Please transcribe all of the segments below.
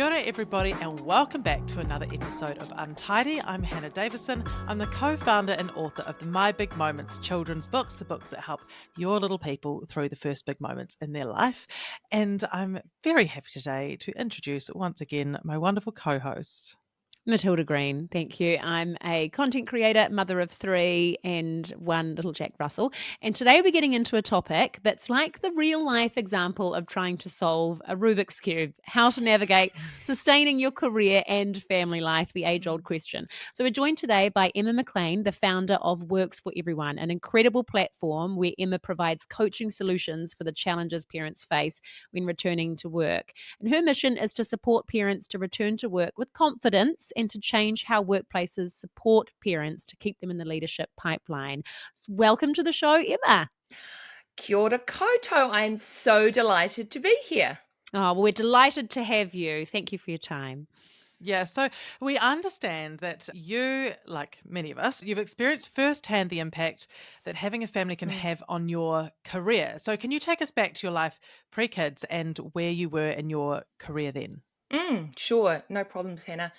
Kia ora everybody and welcome back to another episode of Untidy. I'm Hannah Davison. I'm the co-founder and author of the My Big Moments children's books, the books that help your little people through the first big moments in their life. And I'm very happy today to introduce once again my wonderful co-host. Matilda Green, thank you. I'm a content creator, mother of 3 and one little Jack Russell. And today we're getting into a topic that's like the real life example of trying to solve a Rubik's Cube, how to navigate sustaining your career and family life, the age-old question. So we're joined today by Emma Mclean, the founder of Works for Everyone, an incredible platform where Emma provides coaching solutions for the challenges parents face when returning to work. And her mission is to support parents to return to work with confidence and to change how workplaces support parents to keep them in the leadership pipeline. So welcome to the show, Emma. Kia ora koutou. I'm so delighted to be here. Oh, well, we're delighted to have you. Thank you for your time. Yeah, so we understand that you, like many of us, you've experienced firsthand the impact that having a family can have on your career. So can you take us back to your life pre-kids and where you were in your career then? Sure, no problems, Hannah.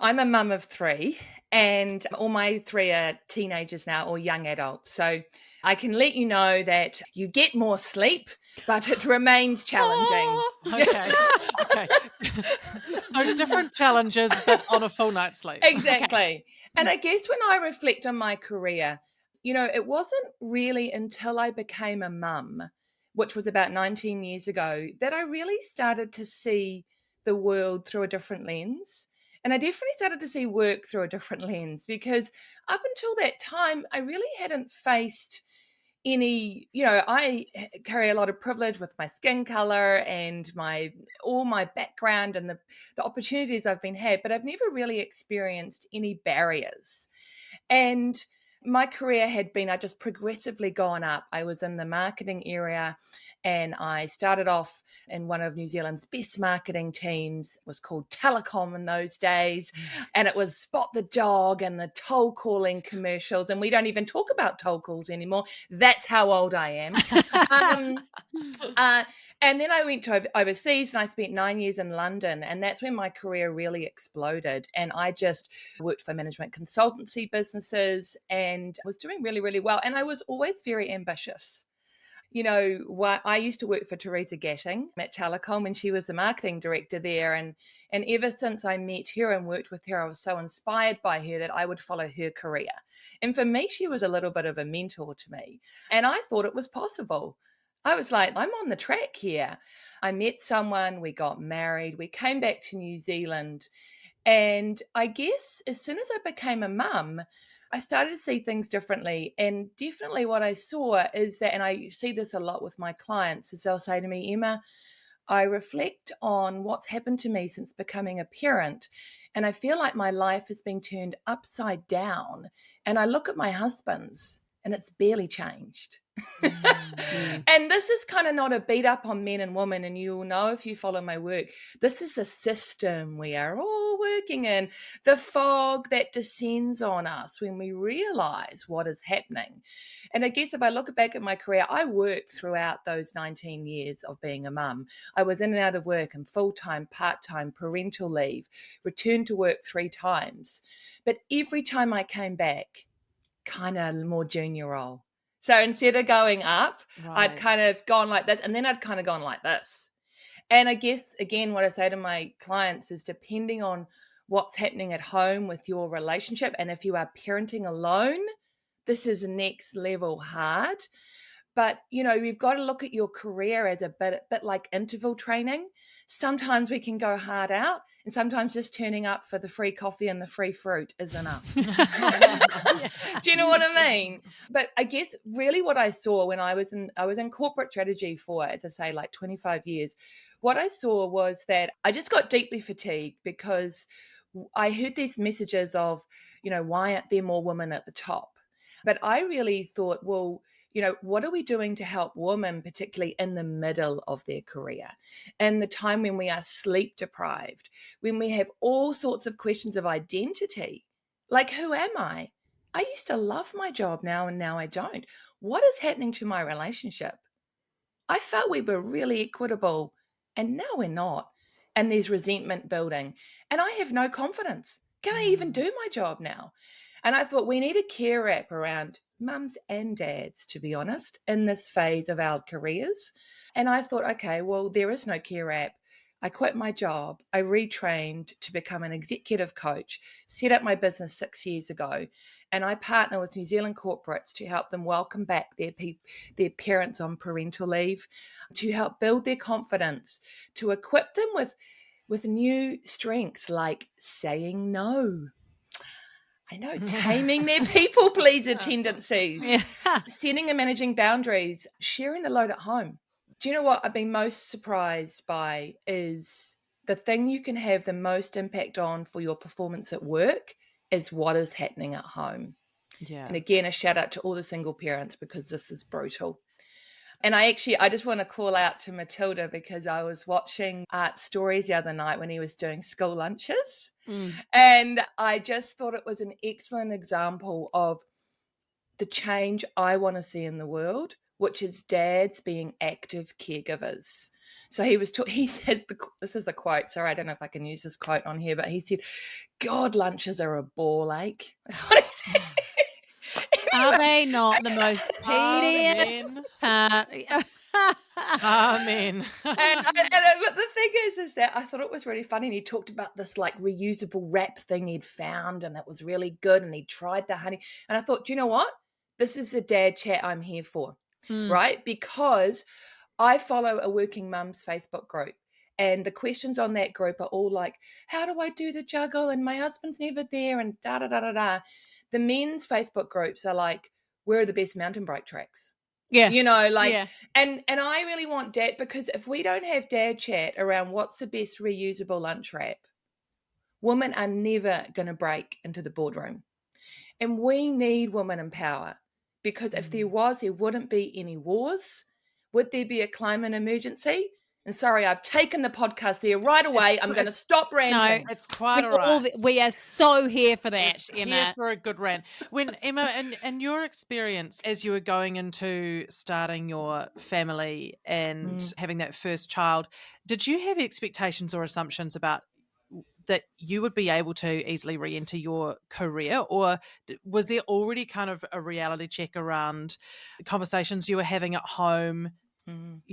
I'm a mum of 3 and all my 3 are teenagers now or young adults. So I can let you know that you get more sleep, but it remains challenging. Okay. So different challenges, but on a full night's sleep. Exactly. Okay. And I guess when I reflect on my career, it wasn't really until I became a mum, which was about 19 years ago, that I really started to see the world through a different lens. And I definitely started to see work through a different lens because up until that time, I really hadn't faced any, I carry a lot of privilege with my skin color and all my background and the opportunities I've been had, but I've never really experienced any barriers. And my career had been, I just progressively gone up. I was in the marketing area and I started off in one of New Zealand's best marketing teams. It was called Telecom in those days. And it was Spot the Dog and the toll calling commercials. And we don't even talk about toll calls anymore. That's how old I am. And then I went to overseas and I spent 9 years in London. And that's when my career really exploded. And I just worked for management consultancy businesses and was doing really, really well. And I was always very ambitious. I used to work for Teresa Gatting at Telecom when she was the marketing director there. And ever since I met her and worked with her, I was so inspired by her that I would follow her career. And for me, she was a little bit of a mentor to me. And I thought it was possible. I was like, I'm on the track here. I met someone, we got married, we came back to New Zealand. And I guess as soon as I became a mum, I started to see things differently. And definitely what I saw is that, and I see this a lot with my clients, is they'll say to me, Emma, I reflect on what's happened to me since becoming a parent. And I feel like my life has been turned upside down. And I look at my husband's and it's barely changed. And this is kind of not a beat up on men and women. And you'll know if you follow my work, this is the system we are all working in, the fog that descends on us when we realize what is happening. And I guess if I look back at my career, I worked throughout those 19 years of being a mum. I was in and out of work and full-time, part-time, parental leave, returned to work 3 times. But every time I came back, kind of more junior role. So instead of going up, I'd kind of gone like this, and then I'd kind of gone like this. And I guess, again, what I say to my clients is depending on what's happening at home with your relationship, and if you are parenting alone, this is next level hard. But, you've got to look at your career as a bit like interval training. Sometimes we can go hard out, and sometimes just turning up for the free coffee and the free fruit is enough. Do you know what I mean? But I guess really what I saw when I was in corporate strategy for, as I say, like 25 years, what I saw was that I just got deeply fatigued because I heard these messages of, why aren't there more women at the top? But I really thought, well, what are we doing to help women, particularly in the middle of their career, and the time when we are sleep deprived, when we have all sorts of questions of identity, like who am I? I used to love my job now and now I don't. What is happening to my relationship? I felt we were really equitable and now we're not. and there's resentment building. And I have no confidence. Can I even do my job now? And I thought we need a care app around mums and dads, to be honest, in this phase of our careers. And I thought, okay, well, there is no care app. I quit my job. I retrained to become an executive coach, set up my business 6 years ago, and I partner with New Zealand corporates to help them welcome back their parents on parental leave, to help build their confidence, to equip them with new strengths like saying no. I know, taming their people pleaser tendencies, Yeah. setting and managing boundaries, sharing the load at home. Do you know what I've been most surprised by is the thing you can have the most impact on for your performance at work is what is happening at home. Yeah. And again, a shout out to all the single parents because this is brutal. And I just want to call out to Matilda because I was watching Art Stories the other night when he was doing school lunches. And I just thought it was an excellent example of the change I want to see in the world, which is dads being active caregivers. So he says, this is a quote, sorry, I don't know if I can use this quote on here, but he said, God, lunches are a ball ache. That's what he said. Are they not the most tedious part? Amen. But the thing is that I thought it was really funny. And he talked about this like reusable wrap thing he'd found, and it was really good. And he tried the honey. And I thought, do you know what? This is the dad chat I'm here for, right? Because I follow a working mums Facebook group. And the questions on that group are all like, how do I do the juggle? And my husband's never there, and da da da da da. The men's Facebook groups are like, where are the best mountain bike tracks? Yeah. You know, like, and I really want dad, because if we don't have dad chat around what's the best reusable lunch wrap, women are never going to break into the boardroom. And we need women in power, because if there wouldn't be any wars. Would there be a climate emergency? And sorry, I've taken the podcast there right away. I'm going to stop ranting. It's quite all right. We are so here for that, Emma. Here for a good rant. When Emma, in your experience as you were going into starting your family and having that first child, did you have expectations or assumptions about that you would be able to easily re-enter your career, or was there already kind of a reality check around conversations you were having at home?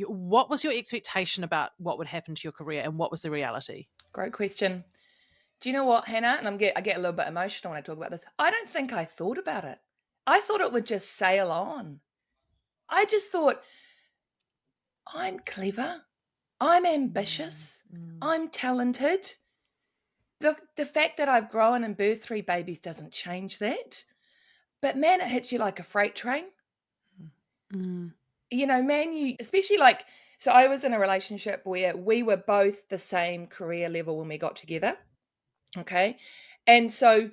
What was your expectation about what would happen to your career, and what was the reality? Great question. Do you know what, Hannah? And I get a little bit emotional when I talk about this. I don't think I thought about it. I thought it would just sail on. I just thought, I'm clever. I'm ambitious. I'm talented. The fact that I've grown and birthed 3 babies doesn't change that. But man, it hits you like a freight train. You know, man, especially like, so I was in a relationship where we were both the same career level when we got together. Okay. And so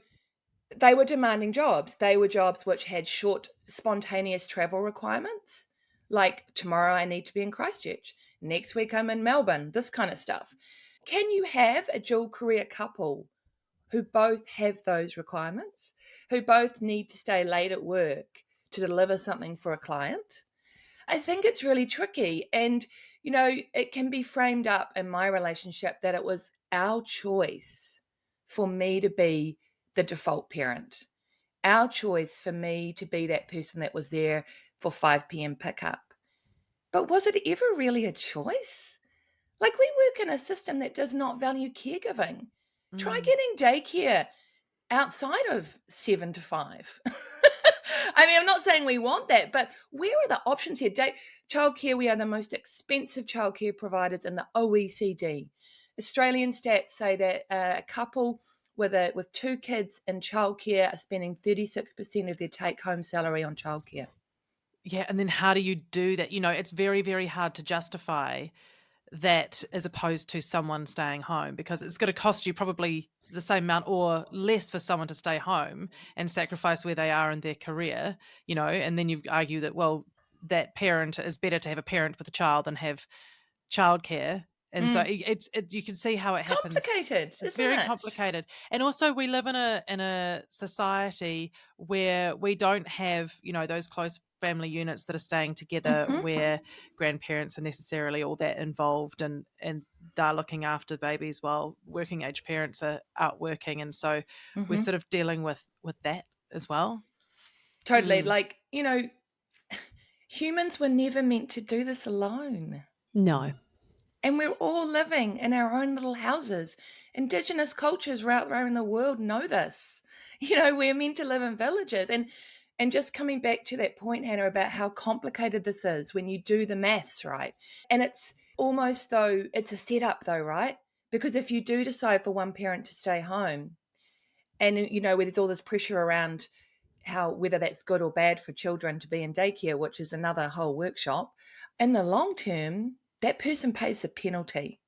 they were demanding jobs. They were jobs which had short, spontaneous travel requirements. Like tomorrow I need to be in Christchurch. Next week I'm in Melbourne, this kind of stuff. Can you have a dual career couple who both have those requirements, who both need to stay late at work to deliver something for a client? I think it's really tricky. And, you know, it can be framed up in my relationship that it was our choice for me to be the default parent, our choice for me to be that person that was there for 5 p.m. pickup. But was it ever really a choice? Like, we work in a system that does not value caregiving. Try getting daycare outside of 7 to 5. I mean, I'm not saying we want that, but where are the options here? Childcare, we are the most expensive childcare providers in the OECD. Australian stats say that a couple with 2 kids in childcare are spending 36% of their take-home salary on childcare. Yeah, and then how do you do that? You know, it's very, very hard to justify that as opposed to someone staying home, because it's going to cost you probably the same amount or less for someone to stay home and sacrifice where they are in their career, you know, and then you argue that, well, that parent is better to have a parent with a child than have childcare. And so you can see how it happens. Complicated. It's very complicated. And also we live in a society where we don't have, you know, those close family units that are staying together where grandparents are necessarily all that involved and they're looking after babies while working age parents are out working. And so we're sort of dealing with that as well. Totally. Like, humans were never meant to do this alone. No. And we're all living in our own little houses. Indigenous cultures right around the world know this. We're meant to live in villages. And just coming back to that point, Hannah, about how complicated this is when you do the maths, right? And it's almost though it's a setup though, right? Because if you do decide for one parent to stay home and, where there's all this pressure around whether that's good or bad for children to be in daycare, which is another whole workshop, in the long term, that person pays the penalty.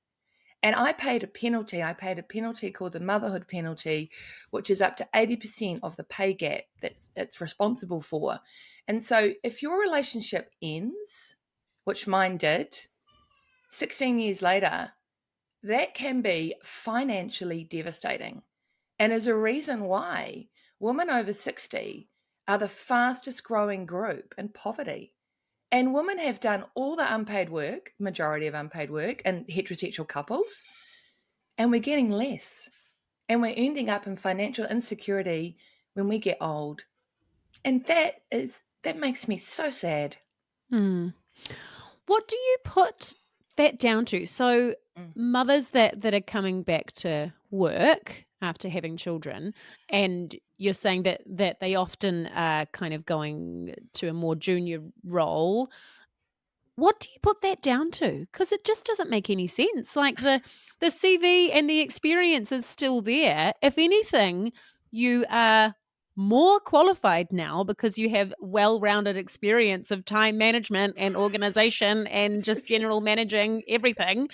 And I paid a penalty. I paid a penalty called the motherhood penalty, which is up to 80% of the pay gap it's responsible for. And so if your relationship ends, which mine did, 16 years later, that can be financially devastating. And is a reason why women over 60 are the fastest growing group in poverty. And women have done all the unpaid work, majority of unpaid work, in heterosexual couples, and we're getting less. And we're ending up in financial insecurity when we get old. And that makes me so sad. What do you put that down to? So mothers that are coming back to work after having children, and you're saying that they often are kind of going to a more junior role. What do you put that down to? Because it just doesn't make any sense. Like the CV and the experience is still there. If anything, you are more qualified now because you have well-rounded experience of time management and organization and just general managing everything.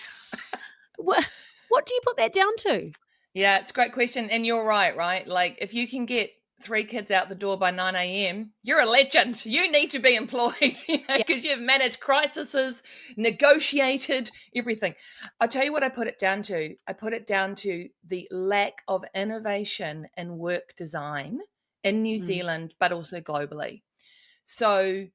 What do you put that down to? Yeah, it's a great question. And you're right? Like if you can get 3 kids out the door by 9 a.m., you're a legend. You need to be employed, because you've managed crises, negotiated everything. I'll tell you what I put it down to. I put it down to the lack of innovation in work design in New Zealand, but also globally. So,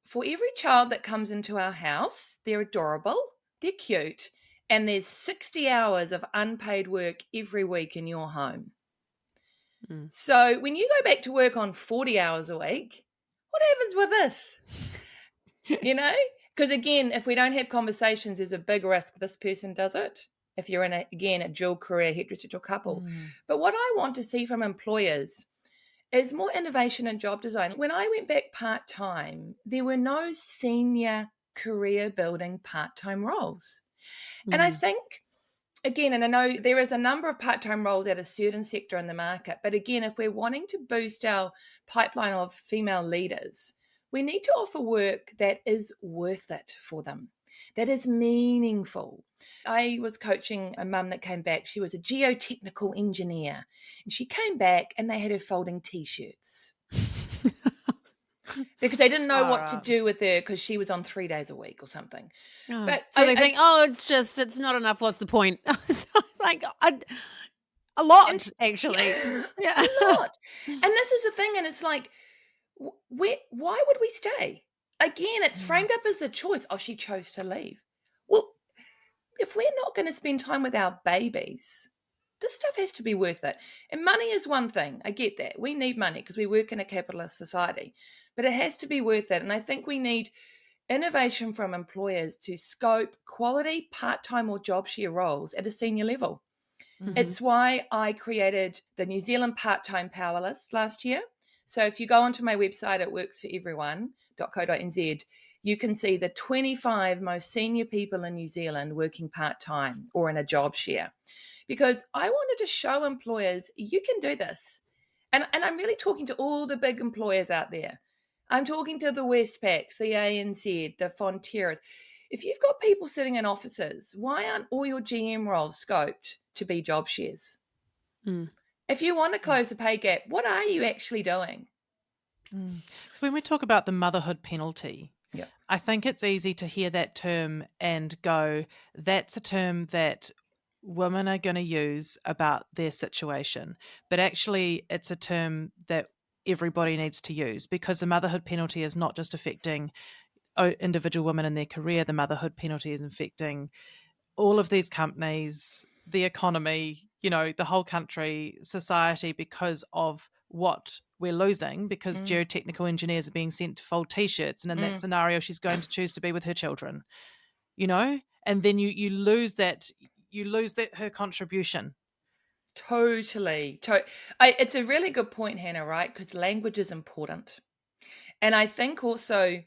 for every child that comes into our house, they're adorable, they're cute, and there's 60 hours of unpaid work every week in your home. So when you go back to work on 40 hours a week, what happens with this? Because again, if we don't have conversations, there's a big risk this person does it. If you're in a dual career heterosexual couple. But what I want to see from employers is more innovation in job design. When I went back part-time, there were no senior career building part-time roles. And I think, again, and I know there is a number of part-time roles at a certain sector in the market, but again, if we're wanting to boost our pipeline of female leaders, we need to offer work that is worth it for them, that is meaningful. I was coaching a mum that came back. She was a geotechnical engineer, and she came back and they had her folding T-shirts. Because they didn't know what to do with her because she was on 3 days a week or something. Oh. But so they think, it's not enough. What's the point? Like a lot, actually. Yeah. A lot. And this is the thing, and it's like, why would we stay? Again, it's framed up as a choice. Oh, she chose to leave. Well, if we're not going to spend time with our babies, this stuff has to be worth it. And money is one thing. I get that. We need money because we work in a capitalist society, but it has to be worth it. And I think we need innovation from employers to scope quality part-time or job share roles at a senior level. It's why I created the New Zealand Part-Time Power List last year. So if you go onto my website at worksforeveryone.co.nz, you can see the 25 most senior people in New Zealand working part-time or in a job share. Because I wanted to show employers, you can do this. And I'm really talking to all the big employers out there. I'm talking to the Westpacs, the ANZ, the Fonterras. If you've got people sitting in offices, why aren't all your GM roles scoped to be job shares? If you want to close the pay gap, what are you actually doing? So when we talk about the motherhood penalty, I think it's easy to hear that term and go, that's a term that women are going to use about their situation. But actually, it's a term that everybody needs to use, because the motherhood penalty is not just affecting individual women in their career. The motherhood penalty is affecting all of these companies, the economy, the whole country, society, because of what we're losing, because geotechnical engineers are being sent to fold t-shirts, and in that scenario she's going to choose to be with her children, and then you lose that her contribution. Totally. It's a really good point, Hannah, right? Because language is important. And I think also,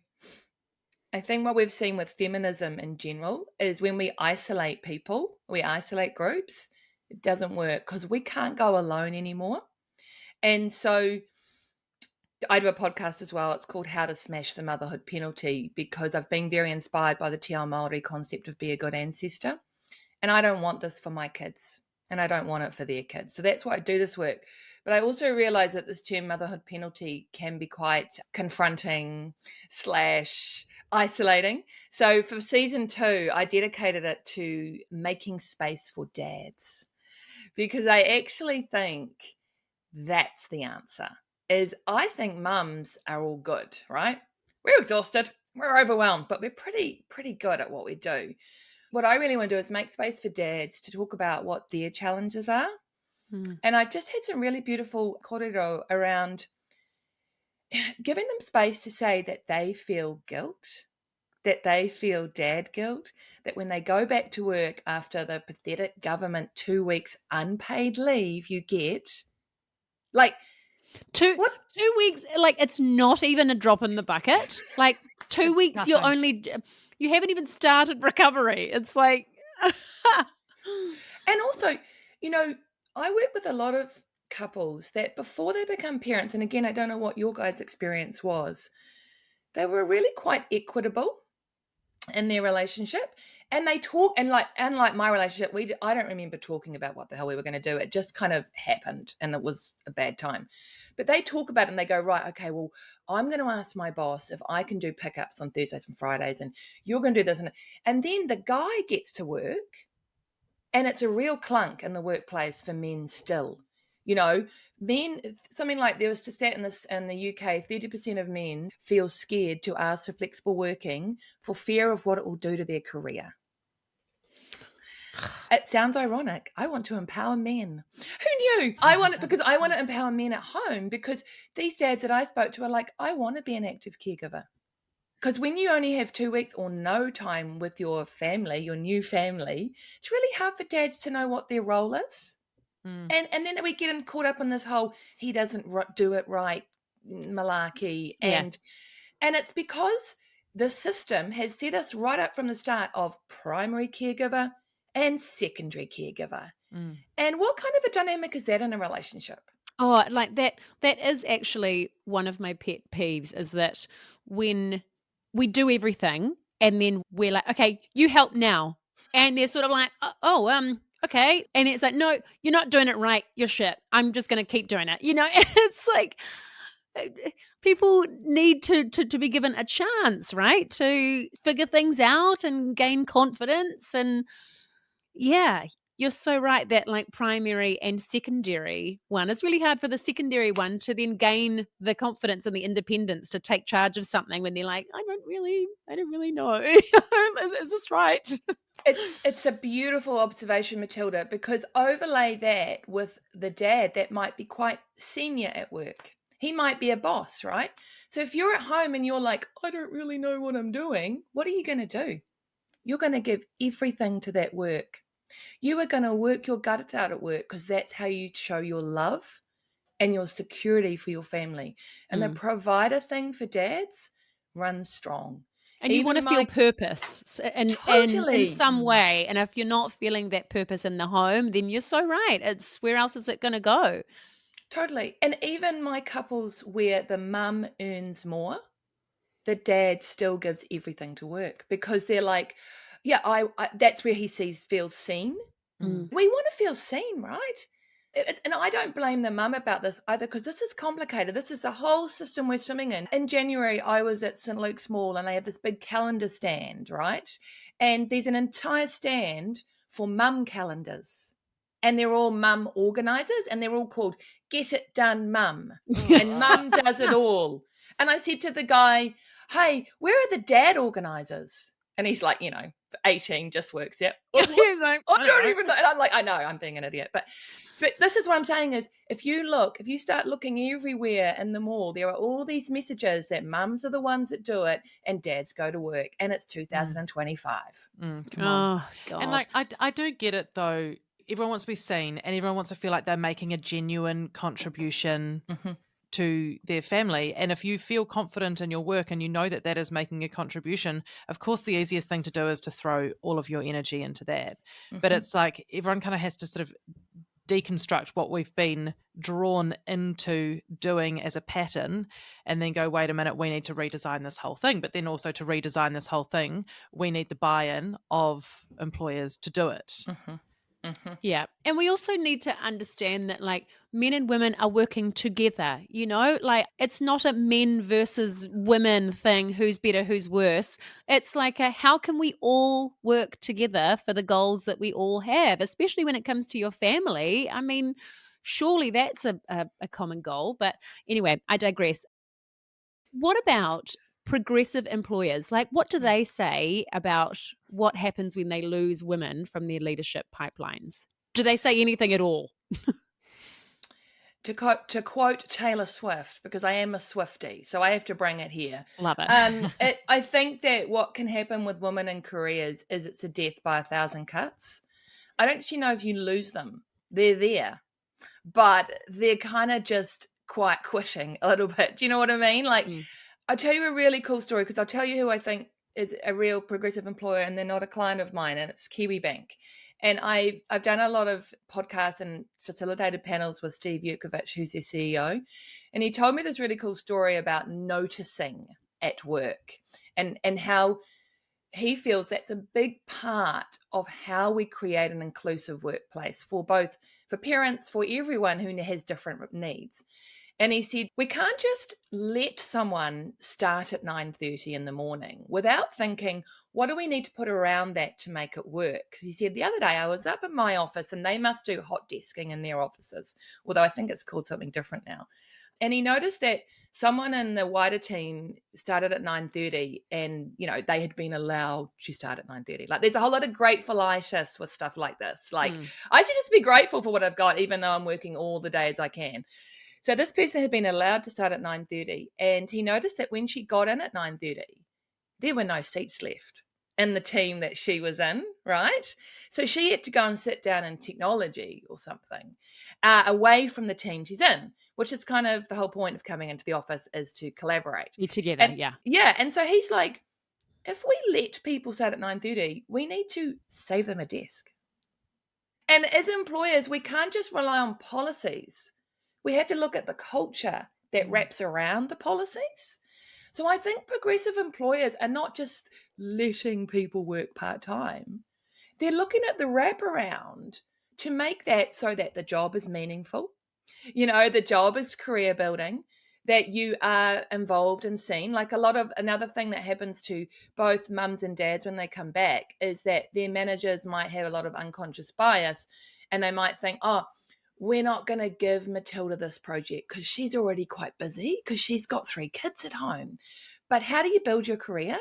what we've seen with feminism in general is when we isolate people, we isolate groups, it doesn't work because we can't go alone anymore. And so I do a podcast as well. It's called How to Smash the Motherhood Penalty, because I've been very inspired by the Te Ao Māori concept of be a good ancestor. And I don't want this for my kids, and I don't want it for their kids. So that's why I do this work. But I also realize that this term motherhood penalty can be quite confronting / isolating. So for season 2, I dedicated it to making space for dads, because I actually think that's the answer. I think mums are all good, right? We're exhausted, we're overwhelmed, but we're pretty good at what we do. What I really want to do is make space for dads to talk about what their challenges are. And I just had some really beautiful kōrero around giving them space to say that they feel guilt, that they feel dad guilt, that when they go back to work after the pathetic government 2 weeks unpaid leave you get, like, 2 weeks, like, it's not even a drop in the bucket. Like, 2 weeks, you haven't even started recovery. It's like, and also, I work with a lot of couples that before they become parents, and again, I don't know what your guys' experience was, they were really quite equitable in their relationship. And they talk, and unlike my relationship, I don't remember talking about what the hell we were going to do. It just kind of happened, and it was a bad time. But they talk about it and they go, right, okay, well, I'm going to ask my boss if I can do pickups on Thursdays and Fridays, and you're going to do this. And then the guy gets to work, and it's a real clunk in the workplace for men still. Men, something like there was to stat in the UK, 30% of men feel scared to ask for flexible working for fear of what it will do to their career. It sounds ironic. I want to empower men. Who knew? I want to empower men at home, because these dads that I spoke to are like, I want to be an active caregiver. Because when you only have 2 weeks or no time with your family, your new family, it's really hard for dads to know what their role is. And then we get caught up in this whole he doesn't do it right malarkey. And it's because the system has set us right up from the start of primary caregiver and secondary caregiver. And what kind of a dynamic is that in a relationship? Oh, like that is actually one of my pet peeves, is that when we do everything and then we're like, okay, you help now. And they're sort of like, okay. And it's like, no, you're not doing it right. You're shit. I'm just going to keep doing it. It's like, people need to be given a chance, right? To figure things out and gain confidence. And yeah, you're so right that like primary and secondary one, it's really hard for the secondary one to then gain the confidence and the independence to take charge of something when they're like, I don't really know. Is this right? It's a beautiful observation, Matilda, because overlay that with the dad that might be quite senior at work. He might be a boss, right? So if you're at home and you're like, I don't really know what I'm doing, what are you going to do? You're going to give everything to that work. You are going to work your guts out at work, because that's how you show your love and your security for your family. And the provider thing for dads runs strong. And you want to feel purpose and in some way. And if you're not feeling that purpose in the home, then you're so right. It's where else is it going to go? Totally. And even my couples where the mum earns more, the dad still gives everything to work, because they're like, yeah, I that's where he feels seen. We want to feel seen, right? And I don't blame the mum about this either, because this is complicated. This is the whole system we're swimming in. In January, I was at St. Luke's Mall and they have this big calendar stand, right? And there's an entire stand for mum calendars. and they're all mum organisers, and they're all called Get It Done Mum. Oh, And mum does it all. And I said to the guy, hey, where are the dad organisers? And he's like, 18, just works out. He's like, I don't even know. And I'm like, I know, I'm being an idiot. But this is what I'm saying is, if you start looking everywhere in the mall, there are all these messages that mums are the ones that do it and dads go to work. And it's 2025. come on. Oh, God. And like, I do get it though. Everyone wants to be seen and everyone wants to feel like they're making a genuine contribution to their family. And if you feel confident in your work and you know that that is making a contribution, of course, the easiest thing to do is to throw all of your energy into that. But it's like everyone kind of has to sort of deconstruct what we've been drawn into doing as a pattern and then go, wait a minute, we need to redesign this whole thing. But then also to redesign this whole thing, we need the buy-in of employers to do it. Yeah. And we also need to understand that like men and women are working together, like it's not a men versus women thing, who's better, who's worse. It's like how can we all work together for the goals that we all have, especially when it comes to your family. I mean, surely that's a common goal. But anyway, I digress. What about progressive employers? Like, what do they say about what happens when they lose women from their leadership pipelines? Do they say anything at all? To quote Taylor Swift, because I am a Swiftie, so I have to bring it here. Love it. I think that what can happen with women in careers is it's a death by 1,000 cuts. I don't actually know if you lose them. They're there, but they're kind of just quite quitting a little bit. Do you know what I mean? Like, I'll tell you a really cool story, because I'll tell you who I think is a real progressive employer, and they're not a client of mine, and it's Kiwi Bank. And I've done a lot of podcasts and facilitated panels with Steve Yurkovich, who's their CEO. And he told me this really cool story about noticing at work and how he feels that's a big part of how we create an inclusive workplace for parents, for everyone who has different needs. And he said, we can't just let someone start at 9:30 in the morning without thinking, what do we need to put around that to make it work? Because he said, the other day I was up in my office and they must do hot desking in their offices, although I think it's called something different now. And he noticed that someone in the wider team started at 9:30 and, they had been allowed to start at 9:30. Like, there's a whole lot of gratefulitis with stuff like this. Like, I should just be grateful for what I've got, even though I'm working all the days I can. So this person had been allowed to start at 9:30, and he noticed that when she got in at 9:30, there were no seats left in the team that she was in, right? So she had to go and sit down in technology or something away from the team she's in, which is kind of the whole point of coming into the office, is to collaborate. You're together, yeah. Yeah, and so he's like, if we let people start at 9:30, we need to save them a desk. And as employers, we can't just rely on policies. We have to look at the culture that wraps around the policies. So I think progressive employers are not just letting people work part-time. They're looking at the wraparound to make that so that the job is meaningful. The job is career building, that you are involved and seen. Like, another thing that happens to both mums and dads when they come back is that their managers might have a lot of unconscious bias, and they might think, oh, we're not going to give Matilda this project because she's already quite busy because she's got 3 kids at home. But how do you build your career?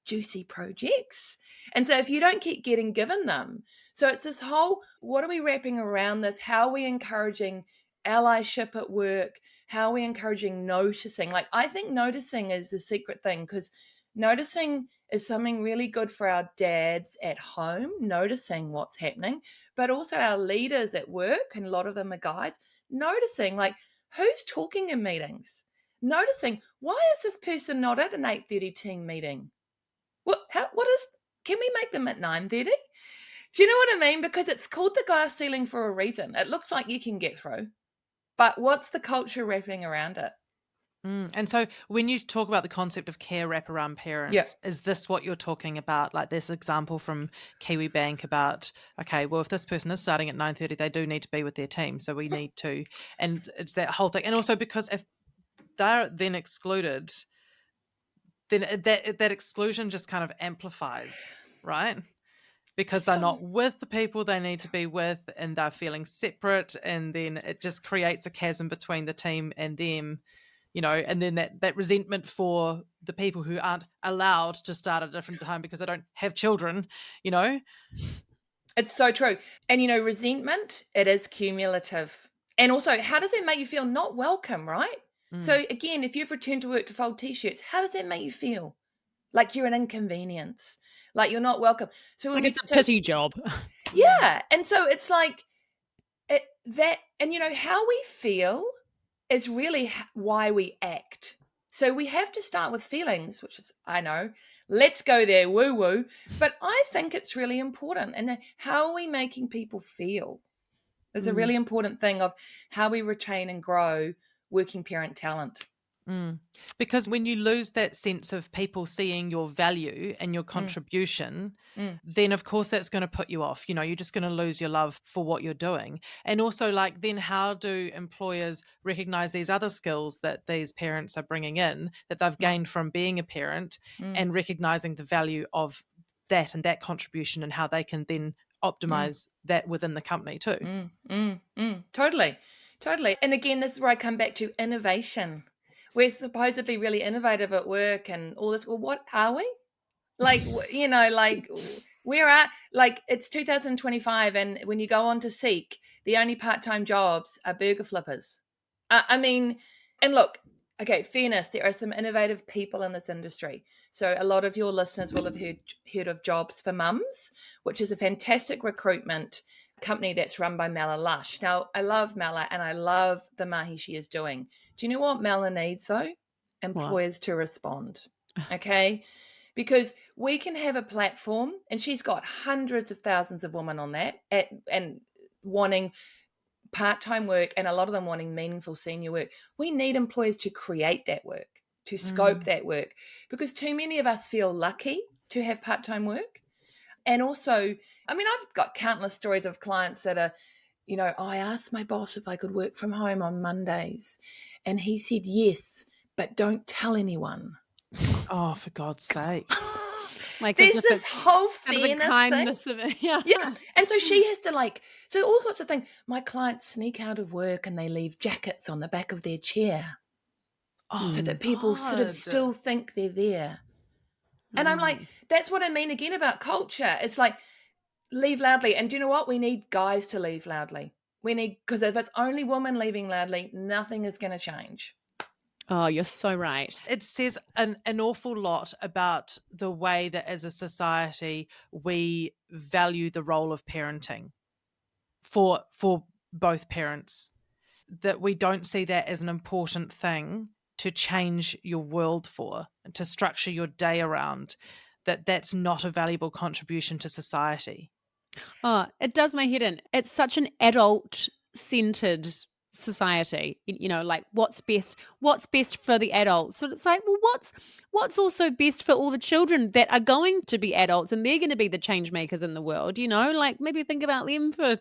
Juicy projects. And so if you don't keep getting given them, so it's this whole, what are we wrapping around this? How are we encouraging allyship at work? How are we encouraging noticing? Like, I think noticing is the secret thing, because noticing is something really good for our dads at home, noticing what's happening, but also our leaders at work, and a lot of them are guys, noticing, like, who's talking in meetings, noticing, why is this person not at an 8:30 team meeting? Can we make them at 9:30? Do you know what I mean? Because it's called the glass ceiling for a reason. It looks like you can get through, but what's the culture wrapping around it? And so when you talk about the concept of care wraparound parents, is this what you're talking about? Like this example from Kiwi Bank about, okay, well, if this person is starting at 9:30, they do need to be with their team. So we need to, and it's that whole thing. And also because if they're then excluded, then that exclusion just kind of amplifies, right? because they're not with the people they need to be with, and they're feeling separate, and then it just creates a chasm between the team and them, and then that resentment for the people who aren't allowed to start at a different time because they don't have children. It's so true. And resentment, it is cumulative. And also, how does it make you feel? Not welcome, right? So again, if you've returned to work to fold t-shirts, how does that make you feel? Like you're an inconvenience, like you're not welcome. So like it's a pity job. Yeah. And so it's like how we feel is really why we act. So we have to start with feelings, which is, I know, let's go there, woo woo. But I think it's really important. And how are we making people feel? There's a really important thing of how we retain and grow working parent talent. Because when you lose that sense of people seeing your value and your contribution, then of course that's going to put you off. You're just going to lose your love for what you're doing. And also, like, then how do employers recognize these other skills that these parents are bringing in that they've gained from being a parent, and recognizing the value of that and that contribution, and how they can then optimize that within the company too. Totally. And again, this is where I come back to innovation. We're supposedly really innovative at work and all this. Well, what are we? Like, where are, it's 2025, and when you go on to Seek, the only part-time jobs are burger flippers. I mean, and look, okay, fairness, there are some innovative people in this industry. So a lot of your listeners will have heard of Jobs for Mums, which is a fantastic recruitment company that's run by Mela Lush. Now, I love Mela and I love the mahi she is doing. Do you know what Mela needs, though? Employers to respond, okay? Because we can have a platform, and she's got hundreds of thousands of women on that and wanting part-time work, and a lot of them wanting meaningful senior work. We need employers to create that work, to scope that work, because too many of us feel lucky to have part-time work. And also, I mean, I've got countless stories of clients that are, I asked my boss if I could work from home on Mondays, and he said yes, but don't tell anyone. Oh, for God's sake. Like, there's this whole fairness kindness thing. Of it. Yeah. And so she has to so all sorts of things. My clients sneak out of work and they leave jackets on the back of their chair so that people sort of still think they're there. And I'm like, that's what I mean again about culture. It's like, leave loudly. And do you know what? We need guys to leave loudly. Because if it's only women leaving loudly, nothing is going to change. Oh, you're so right. It says an awful lot about the way that as a society we value the role of parenting for both parents, that we don't see that as an important thing to change your world for, and to structure your day around, that's not a valuable contribution to society. Oh, it does my head in. It's such an adult-centered society, like what's best for the adults. So it's like, well, what's also best for all the children that are going to be adults, and they're going to be the change makers in the world, like maybe think about them for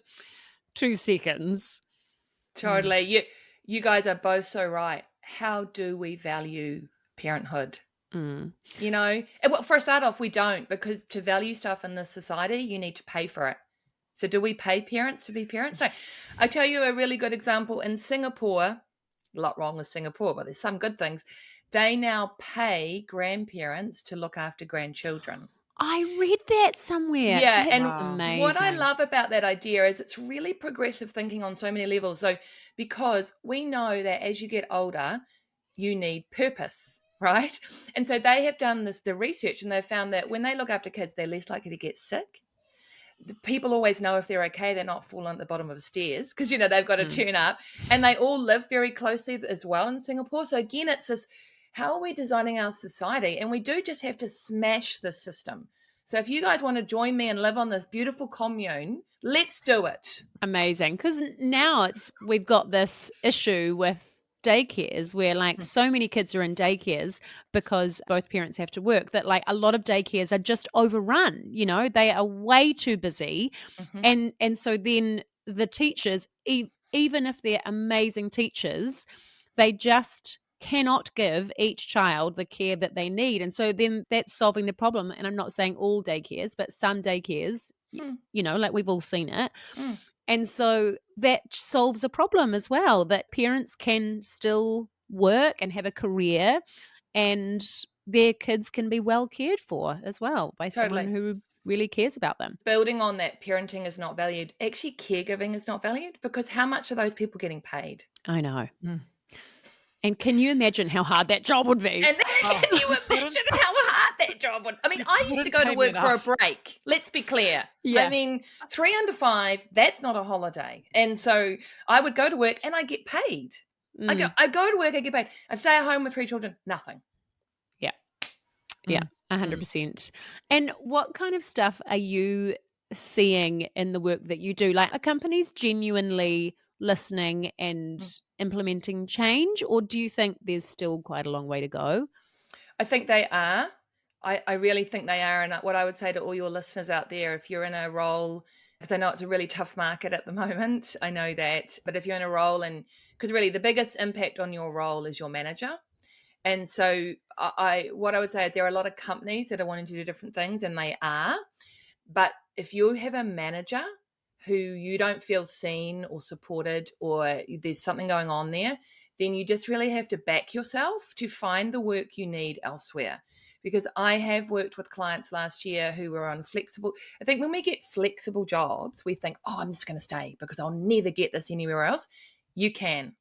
2 seconds. Totally. You guys are both so right. How do we value parenthood? Well, for a start off, we don't, because to value stuff in this society, you need to pay for it. So do we pay parents to be parents? No. I tell you a really good example. In Singapore, a lot wrong with Singapore, but there's some good things. They now pay grandparents to look after grandchildren. I read that somewhere. Yeah, that's and amazing. What I love about that idea is it's really progressive thinking on so many levels. So because we know that as you get older, you need purpose, right? And so they have done the research, and they've found that when they look after kids, they're less likely to get sick. People always know if they're okay, they're not falling at the bottom of the stairs, because they've got to turn up, and they all live very closely as well in Singapore. So again, it's this, how are we designing our society? And we do just have to smash the system. So if you guys want to join me and live on this beautiful commune, let's do it. Amazing. Because now we've got this issue with daycares where so many kids are in daycares because both parents have to work, that a lot of daycares are just overrun. They are way too busy. And so then the teachers, even if they're amazing teachers, they just cannot give each child the care that they need. And so then that's solving the problem. And I'm not saying all daycares, but some daycares Like we've all seen it. Mm. And so that solves a problem as well, that parents can still work and have a career and their kids can be well cared for as well by someone Totally. who really cares about them. Building on that, parenting is not valued. Actually, caregiving is not valued, because how much are those people getting paid? I know. And can you imagine how hard that job would be? And can you imagine how hard that job would? I mean, I used to go to work for a break. Let's be clear. Yeah. I mean, 3 under 5, that's not a holiday. And so I would go to work and I get paid. I go to work, I get paid. I stay at home with 3 children, nothing. Yeah, 100%. And what kind of stuff are you seeing in the work that you do? Like, are companies genuinely listening and implementing change, or do you think there's still quite a long way to go? I think they are. I really think they are. And what I would say to all your listeners out there, if you're in a role, because I know it's a really tough market at the moment, I know that, but if you're in a role, and because really the biggest impact on your role is your manager. And so what I would say, there are a lot of companies that are wanting to do different things, and they are. But if you have a manager who you don't feel seen or supported, or there's something going on there, then you just really have to back yourself to find the work you need elsewhere. Because I have worked with clients last year who were on flexible. I think when we get flexible jobs, we think, I'm just going to stay because I'll never get this anywhere else. You can.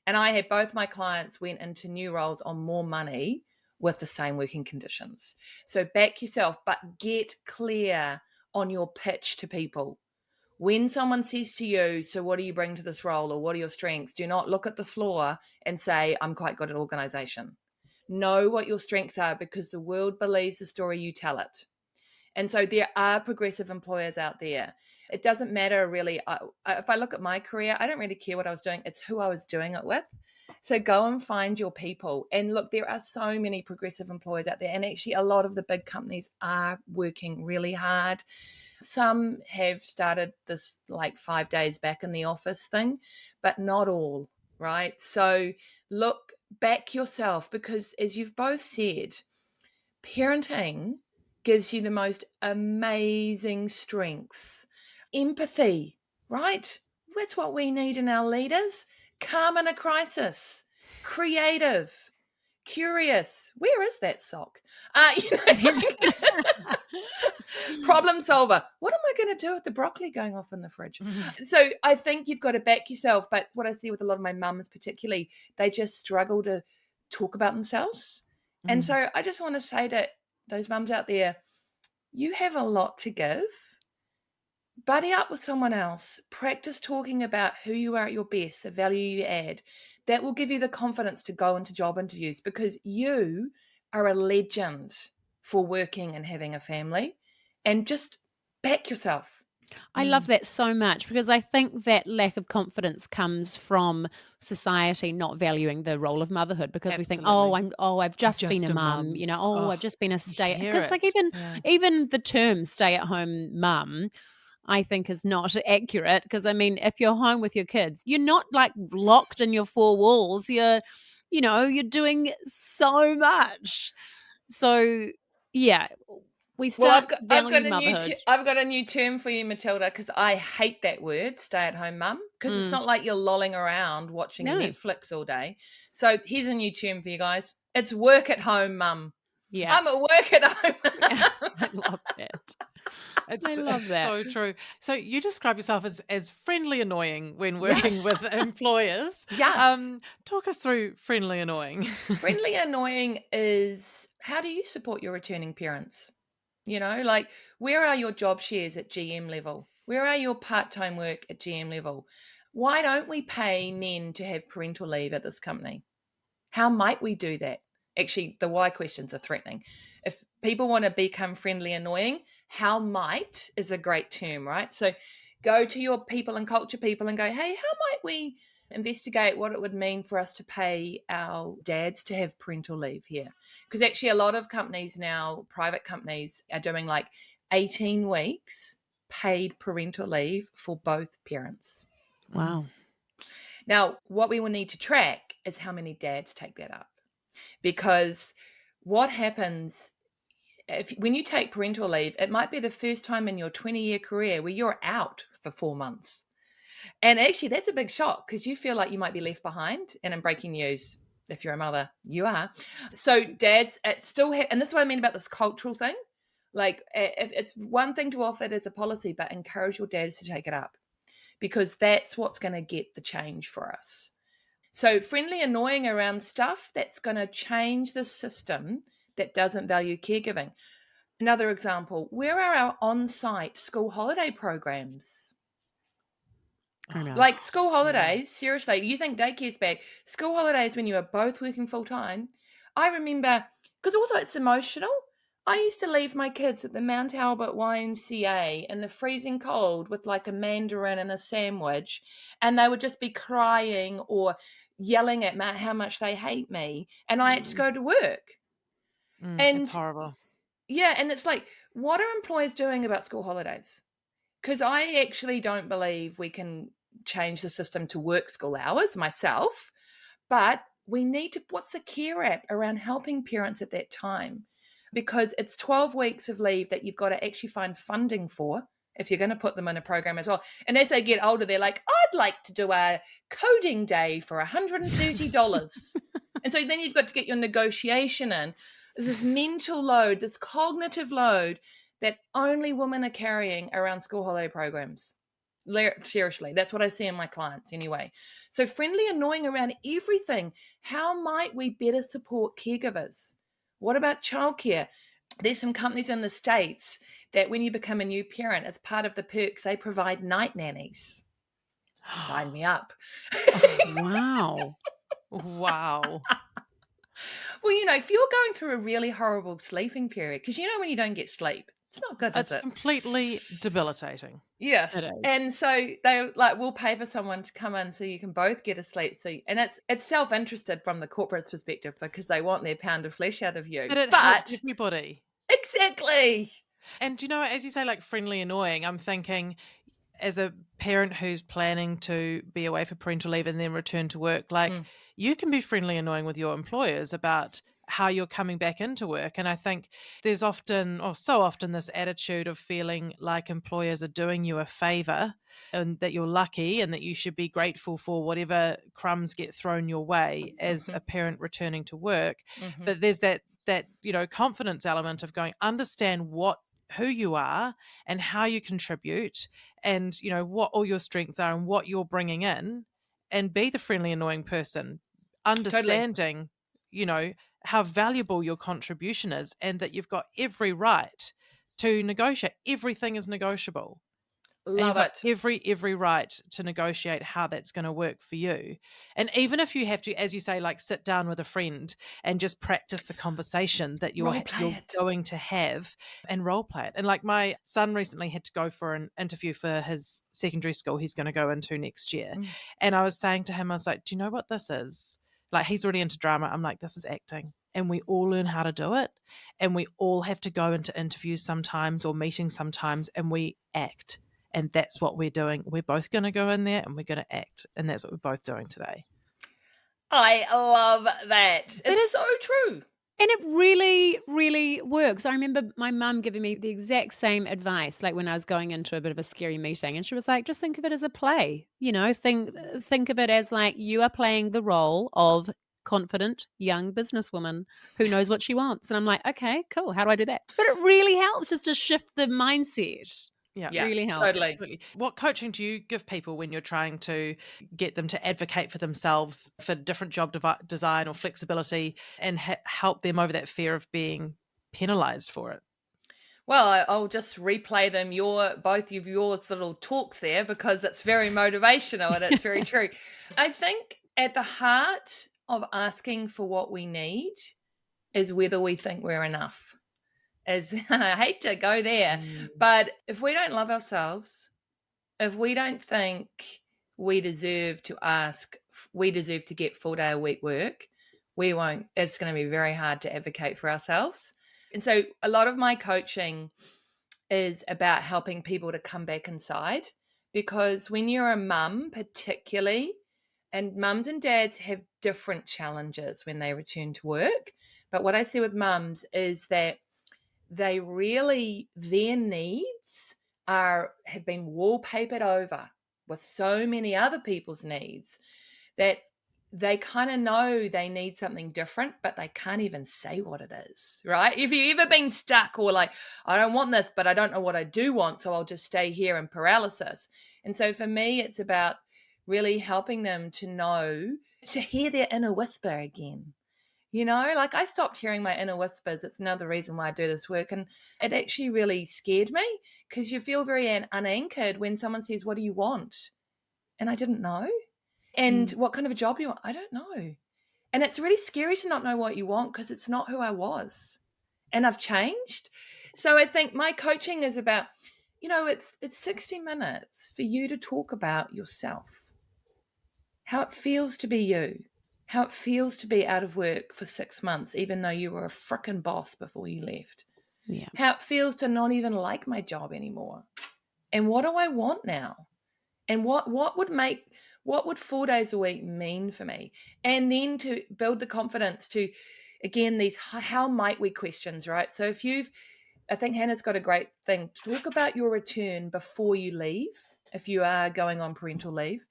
And I had both my clients went into new roles on more money with the same working conditions. So back yourself, but get clear on your pitch to people. When someone says to you, so what do you bring to this role, or what are your strengths? Do not look at the floor and say, I'm quite good at organization. Know what your strengths are, because the world believes the story you tell it. And so there are progressive employers out there. It doesn't matter really. If I look at my career, I don't really care what I was doing. It's who I was doing it with. So go and find your people. And look, there are so many progressive employers out there. And actually a lot of the big companies are working really hard. Some have started this like 5 days back in the office thing, but not all, right? So look, back yourself, because as you've both said, parenting gives you the most amazing strengths. Empathy, right? That's what we need in our leaders. Calm in a crisis. Creative. Curious. Where is that sock? Problem solver. What am I going to do with the broccoli going off in the fridge? So I think you've got to back yourself. But what I see with a lot of my mums particularly, they just struggle to talk about themselves. And so I just want to say to those mums out there, you have a lot to give. Buddy up with someone else. Practice talking about who you are at your best, the value you add. That will give you the confidence to go into job interviews, because you are a legend for working and having a family. And just back yourself. I love that so much, because I think that lack of confidence comes from society not valuing the role of motherhood, because we think, I've just been a mum, I've just been a because like even the term stay-at-home mum, I think is not accurate, because I mean, if you're home with your kids, you're not like locked in your 4 walls. You're doing so much. So yeah, we start valuing motherhood. I've got a new term for you, Matilda, because I hate that word, stay-at-home mum, because it's not like you're lolling around watching Netflix all day. So here's a new term for you guys. It's work-at-home mum. Yeah. I'm at work at home. I love that. I love that. So true. So you describe yourself as friendly annoying when working with employers. Yes. Talk us through friendly annoying. Friendly annoying is, how do you support your returning parents? Like, where are your job shares at GM level? Where are your part-time work at GM level? Why don't we pay men to have parental leave at this company? How might we do that? Actually, the why questions are threatening. If people want to become friendly annoying, how might is a great term, right? So go to your people and culture people and go, hey, how might we investigate what it would mean for us to pay our dads to have parental leave here? Because actually a lot of companies now, private companies, are doing like 18 weeks paid parental leave for both parents. Wow. Now, what we will need to track is how many dads take that up. Because what happens, when you take parental leave, it might be the first time in your 20-year career where you're out for 4 months. And actually, that's a big shock because you feel like you might be left behind. And in breaking news, if you're a mother, you are. So dads, it still and this is what I mean about this cultural thing. Like, if it's one thing to offer it as a policy, but encourage your dads to take it up, because that's what's going to get the change for us. So friendly annoying around stuff that's going to change the system that doesn't value caregiving. Another example, where are our on-site school holiday programs? I know. Like school holidays, seriously, you think daycare's bad. School holidays when you are both working full time. I remember, because also it's emotional. I used to leave my kids at the Mount Albert YMCA in the freezing cold with like a mandarin and a sandwich, and they would just be crying or yelling at me how much they hate me, and I had to go to work. It's And horrible. yeah, and it's like, what are employers doing about school holidays? Because I actually don't believe we can change the system to work school hours myself, but we need to, what's the care app around helping parents at that time? Because it's 12 weeks of leave that you've got to actually find funding for if you're going to put them in a program as well. And as they get older, they're like, I'd like to do a coding day for $130. And so then you've got to get your negotiation in. There's this mental load, this cognitive load that only women are carrying around school holiday programs. Seriously, that's what I see in my clients anyway. So friendly annoying around everything. How might we better support caregivers? What about childcare? There's some companies in the States that when you become a new parent, as part of the perks, they provide night nannies. Sign me up. Wow. Wow. Well, if you're going through a really horrible sleeping period, because when you don't get sleep, it's not good, is It's it? completely debilitating. Yes. It is. And so they like, we'll pay for someone to come in so you can both get a sleep. And it's self-interested from the corporate's perspective because they want their pound of flesh out of you. But it helps everybody. Exactly. And as you say, like friendly annoying, I'm thinking as a parent who's planning to be away for parental leave and then return to work, like you can be friendly annoying with your employers about how you're coming back into work. And I think there's often, or so often, this attitude of feeling like employers are doing you a favor and that you're lucky and that you should be grateful for whatever crumbs get thrown your way as a parent returning to work. But there's that confidence element of going, understand who you are and how you contribute and what all your strengths are and what you're bringing in, and be the friendly annoying person, understanding how valuable your contribution is and that you've got every right to negotiate. Everything is negotiable. And you've Love got it. every right to negotiate how that's going to work for you. And even if you have to, as you say, like sit down with a friend and just practice the conversation that you're Role play it. going to have and role play it. And like my son recently had to go for an interview for his secondary school he's going to go into next year. And I was saying to him, I was like, do you know what this is? Like, he's already into drama. I'm like, this is acting. And we all learn how to do it. And we all have to go into interviews sometimes or meetings sometimes, and we act. And that's what we're doing. We're both going to go in there and we're going to act. And that's what we're both doing today. I love that. It's so true. And it really, really works. I remember my mum giving me the exact same advice, like when I was going into a bit of a scary meeting. And she was like, just think of it as a play. Think of it as like you are playing the role of confident young businesswoman who knows what she wants. And I'm like, okay, cool. How do I do that? But it really helps just to shift the mindset. Yeah, really helps. Totally. What coaching do you give people when you're trying to get them to advocate for themselves for different job design or flexibility and help them over that fear of being penalized for it? Well, I'll just replay them, both of your little talks there, because it's very motivational and it's very true. I think at the heart of asking for what we need is whether we think we're enough. And I hate to go there, but if we don't love ourselves, if we don't think we deserve to get full day a week work, we won't. It's going to be very hard to advocate for ourselves. And so a lot of my coaching is about helping people to come back inside, because when you're a mum, particularly, and mums and dads have different challenges when they return to work. But what I see with mums is that their needs have been wallpapered over with so many other people's needs that they kind of know they need something different, but they can't even say what it is, right? If you've ever been stuck or like, I don't want this, but I don't know what I do want, so I'll just stay here in paralysis. And so for me, it's about really helping them to hear their inner whisper again. Like I stopped hearing my inner whispers. It's another reason why I do this work. And it actually really scared me, because you feel very unanchored when someone says, what do you want? And I didn't know. And what kind of a job you want? I don't know. And it's really scary to not know what you want, because it's not who I was. And I've changed. So I think my coaching is about, it's 60 minutes for you to talk about yourself, how it feels to be you, how it feels to be out of work for 6 months, even though you were a frickin' boss before you left. Yeah. How it feels to not even like my job anymore. And what do I want now? And what would 4 days a week mean for me? And then to build the confidence to, again, these how might we questions, right? So I think Hannah's got a great thing. Talk about your return before you leave, if you are going on parental leave.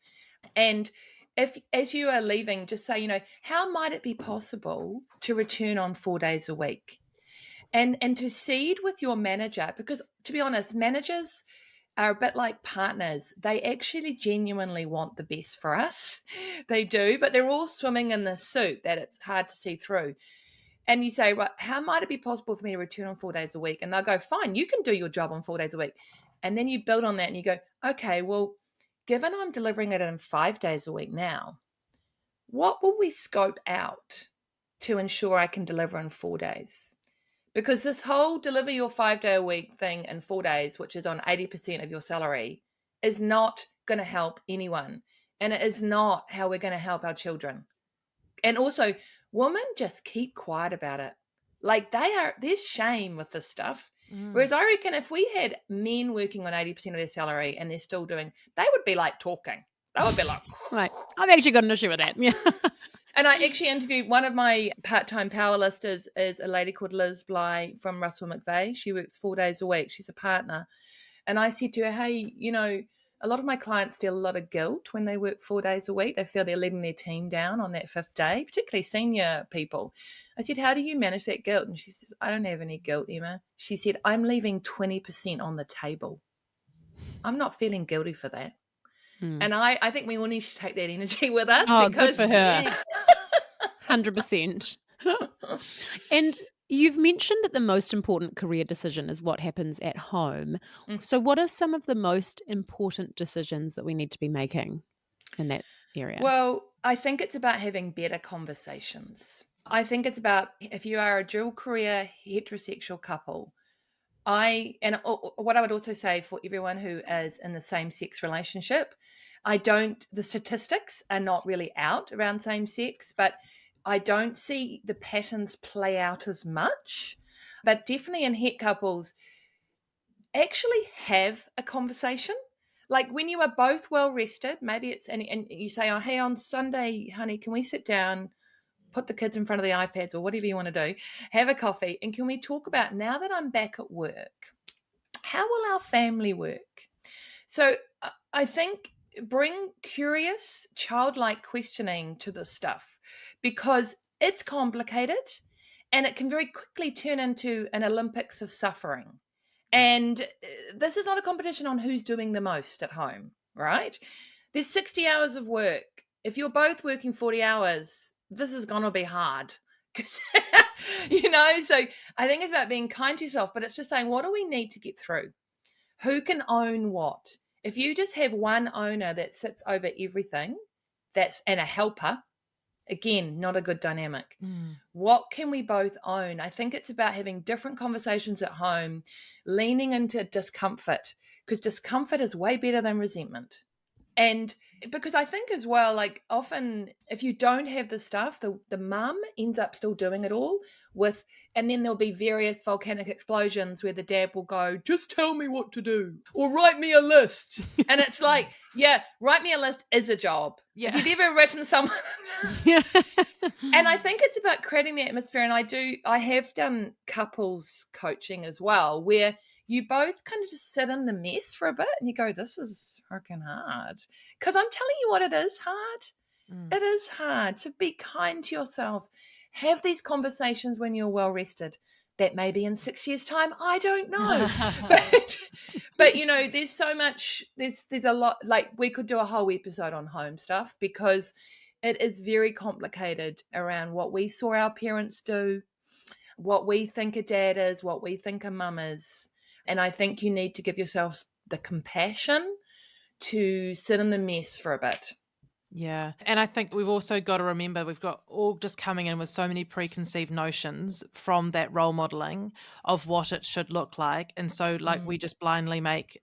And if, as you are leaving, just say, how might it be possible to return on 4 days a week? And to seed with your manager, because to be honest, managers are a bit like partners. They actually genuinely want the best for us. They do, but they're all swimming in this soup that it's hard to see through. And you say, right, how might it be possible for me to return on 4 days a week? And they'll go, fine, you can do your job on 4 days a week. And then you build on that and you go, okay, well, given I'm delivering it in 5 days a week now, what will we scope out to ensure I can deliver in 4 days? Because this whole deliver your 5 day a week thing in 4 days, which is on 80% of your salary, is not going to help anyone. And it is not how we're going to help our children. And also, women just keep quiet about it. Like there's shame with this stuff. Whereas I reckon if we had men working on 80% of their salary and they're still doing, they would be like talking. They would be like, right. I've actually got an issue with that. Yeah. And I actually interviewed one of my part-time power listers is a lady called Liz Bly from Russell McVeigh. She works 4 days a week. She's a partner. And I said to her, hey, a lot of my clients feel a lot of guilt when they work 4 days a week. They feel they're letting their team down on that 5th day, particularly senior people. I said, how do you manage that guilt? And she says, I don't have any guilt, Emma. She said, I'm leaving 20% on the table. I'm not feeling guilty for that. And I think we all need to take that energy with us. Oh, because, good for her. 100%. And you've mentioned that the most important career decision is what happens at home. So what are some of the most important decisions that we need to be making in that area? Well, I think it's about having better conversations. I think it's about, if you are a dual career heterosexual couple, what I would also say for everyone who is in the same sex relationship, the statistics are not really out around same sex, but I don't see the patterns play out as much. But definitely in het couples, actually have a conversation. Like when you are both well rested, maybe it's, and you say, oh, hey, on Sunday, honey, can we sit down, put the kids in front of the iPads or whatever you want to do, have a coffee, and can we talk about, now that I'm back at work, how will our family work? So I think bring curious, childlike questioning to this stuff, because it's complicated and it can very quickly turn into an Olympics of suffering. And this is not a competition on who's doing the most at home, right? There's 60 hours of work. If you're both working 40 hours, this is going to be hard. So I think it's about being kind to yourself, but it's just saying, what do we need to get through? Who can own what? If you just have one owner that sits over everything, and a helper, again, not a good dynamic. What can we both own? I think it's about having different conversations at home, leaning into discomfort, because discomfort is way better than resentment. And because I think as well, like often if you don't have the stuff, the mum ends up still doing it all and then there'll be various volcanic explosions where the dad will go, just tell me what to do or write me a list. And it's like, yeah, write me a list is a job. Yeah. If you've ever written someone Yeah. And I think it's about creating the atmosphere. And I have done couples coaching as well, where you both kind of just sit in the mess for a bit and you go, this is freaking hard. Because I'm telling you what, it is hard. It is hard. So be kind to yourselves. Have these conversations when you're well rested. That may be in 6 years' time. I don't know. But there's so much, there's a lot, like we could do a whole episode on home stuff because it is very complicated around what we saw our parents do, what we think a dad is, what we think a mum is. And I think you need to give yourself the compassion to sit in the mess for a bit. Yeah. And I think we've also got to remember we've got all just coming in with so many preconceived notions from that role modeling of what it should look like. And so we just blindly make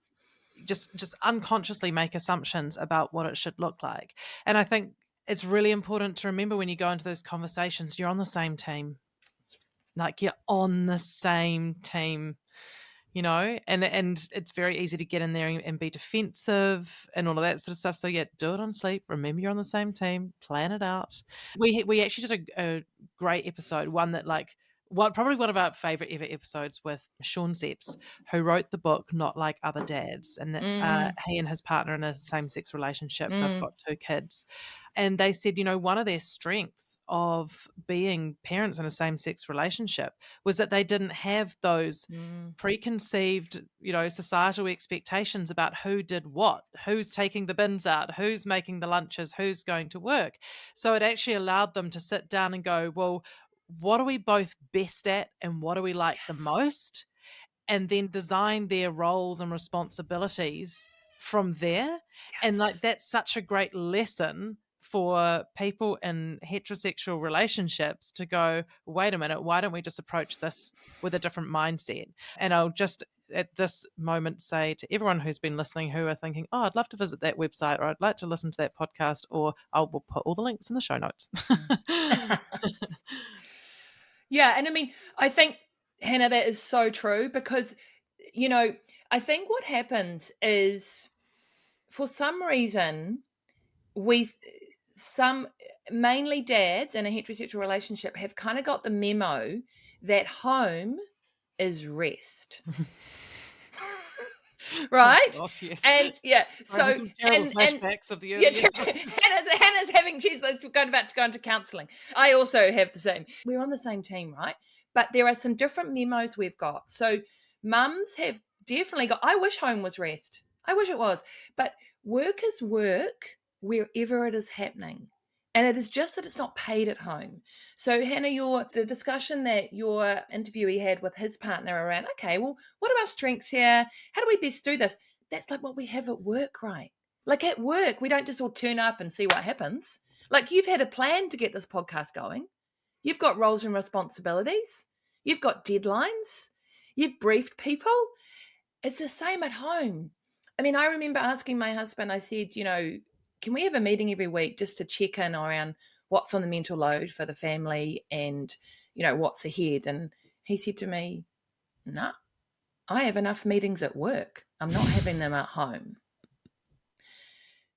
just unconsciously make assumptions about what it should look like. And I think it's really important to remember when you go into those conversations, you're on the same team. Like you're on the same team. And it's very easy to get in there and be defensive and all of that sort of stuff. So yeah, do it on sleep. Remember you're on the same team. Plan it out. We actually did a great episode, one that probably one of our favorite ever episodes with Sean Sepps, who wrote the book Not Like Other Dads, and he and his partner in a same-sex relationship. They've got 2 kids. And they said, one of their strengths of being parents in a same-sex relationship was that they didn't have those preconceived, societal expectations about who did what, who's taking the bins out, who's making the lunches, who's going to work. So it actually allowed them to sit down and go, well, what are we both best at and what do we like the most? And then design their roles and responsibilities from there. And that's such a great lesson for people in heterosexual relationships to go, wait a minute, why don't we just approach this with a different mindset? And I'll just at this moment say to everyone who's been listening who are thinking, oh, I'd love to visit that website or I'd like to listen to that podcast, or we'll put all the links in the show notes. Yeah. And I mean, I think, Hannah, that is so true because, I think what happens is for some reason, mainly dads in a heterosexual relationship have kind of got the memo that home is rest. Right? Oh, gosh, yes. And yeah, so some terrible flashbacks of the early years. Hannah's having, she's about to go into counselling. I also have the same. We're on the same team, right? But there are some different memos we've got. So mums have definitely got, I wish home was rest. I wish it was. But work is work wherever it is happening. And it is just that it's not paid at home. So Hannah, the discussion that your interviewee had with his partner around, okay, well, what are our strengths here? How do we best do this? That's like what we have at work, right? Like at work, we don't just all turn up and see what happens. Like you've had a plan to get this podcast going. You've got roles and responsibilities. You've got deadlines. You've briefed people. It's the same at home. I mean, I remember asking my husband, I said, can we have a meeting every week just to check in around what's on the mental load for the family and, what's ahead? And he said to me, no, I have enough meetings at work. I'm not having them at home.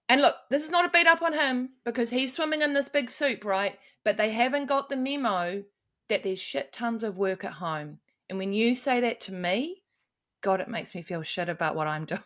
And look, this is not a beat up on him because he's swimming in this big soup, right? But they haven't got the memo that there's shit tons of work at home. And when you say that to me, God, it makes me feel shit about what I'm doing.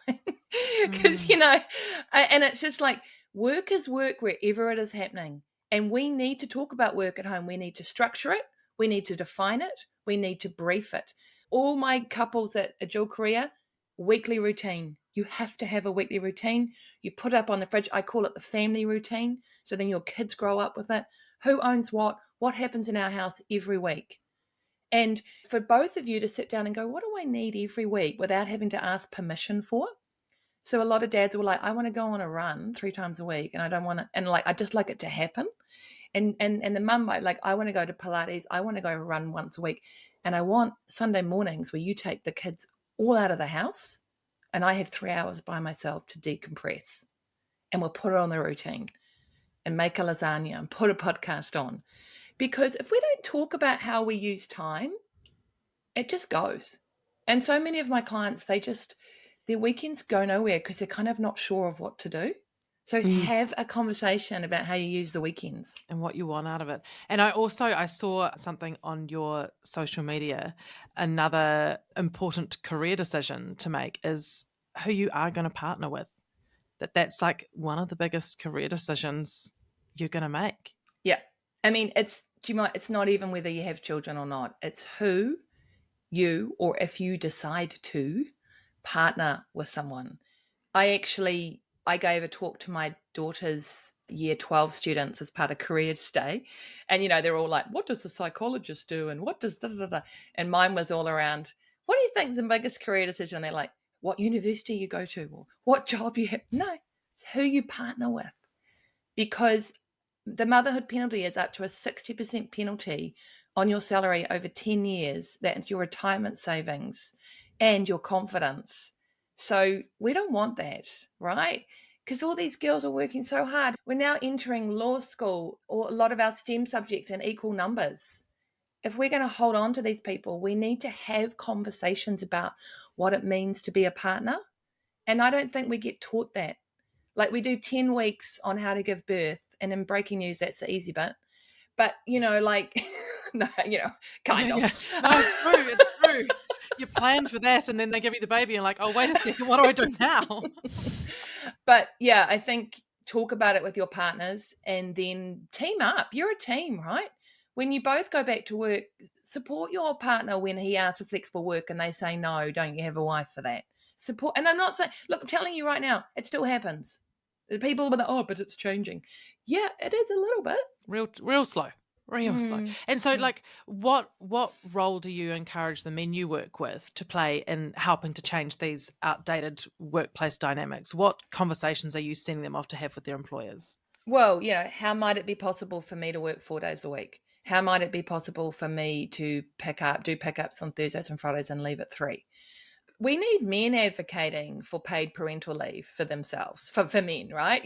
Because, and it's just like work is work wherever it is happening. And we need to talk about work at home. We need to structure it. We need to define it. We need to brief it. All my couples at a dual career, weekly routine. You have to have a weekly routine. You put it up on the fridge. I call it the family routine. So then your kids grow up with it. Who owns what happens in our house every week. And for both of you to sit down and go, what do I need every week without having to ask permission for? So a lot of dads were like, I want to go on a run 3 times a week and I don't want to, and like, I just like it to happen. And the mum might like, I want to go to Pilates. I want to go run once a week. And I want Sunday mornings where you take the kids all out of the house and I have 3 hours by myself to decompress. And we'll put it on the routine and make a lasagna and put a podcast on. Because if we don't talk about how we use time, it just goes. And so many of my clients, their weekends go nowhere because they're kind of not sure of what to do. So have a conversation about how you use the weekends. And what you want out of it. And I saw something on your social media. Another important career decision to make is who you are going to partner with. That's like one of the biggest career decisions you're going to make. Yeah. I mean, it's not even whether you have children or not. It's who you, or if you decide to partner with someone. I gave a talk to my daughter's year 12 students as part of Careers Day. And, they're all like, what does a psychologist do? And what does da, da, da, da? And mine was all around, what do you think is the biggest career decision? And they're like, what university you go to, or what job you have. No, it's who you partner with. Because the motherhood penalty is up to a 60% penalty on your salary over 10 years. That's your retirement savings and your confidence. So we don't want that, right? Because all these girls are working so hard. We're now entering law school, or a lot of our STEM subjects in equal numbers. If we're going to hold on to these people, we need to have conversations about what it means to be a partner. And I don't think we get taught that. Like, we do 10 weeks on how to give birth, and in breaking news, that's the easy bit. But, no, kind of. Yeah. No, it's true. You plan for that, and then they give you the baby and like, oh, wait a second, what do I do now? But yeah, I think talk about it with your partners and then team up. You're a team, right? When you both go back to work, support your partner when he asks for flexible work and they say no. Don't you have a wife for that? Support. And I'm not saying, look, I'm telling you right now, it still happens. People are like, oh, but it's changing. Yeah, it is a little bit. Real slow. Slow. And so, like, what role do you encourage the men you work with to play in helping to change these outdated workplace dynamics? What conversations are you sending them off to have with their employers? Well, how might it be possible for me to work 4 days a week? How might it be possible for me to do pickups on Thursdays and Fridays and leave at 3? We need men advocating for paid parental leave for themselves, for men, right?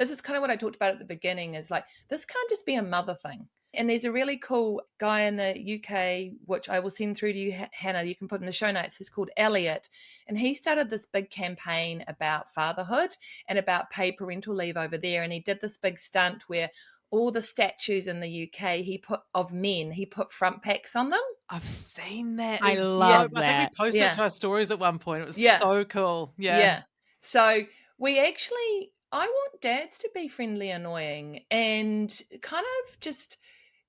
This is kind of what I talked about at the beginning, is like, this can't just be a mother thing. And there's a really cool guy in the UK, which I will send through to you, Hannah, you can put in the show notes. He's called Elliot. And he started this big campaign about fatherhood and about paid parental leave over there. And he did this big stunt where all the statues in the UK, he put front packs on them. I've seen that. I love that. I think we posted it to our stories at one point. It was so cool. Yeah. So I want dads to be friendly, annoying, and kind of just,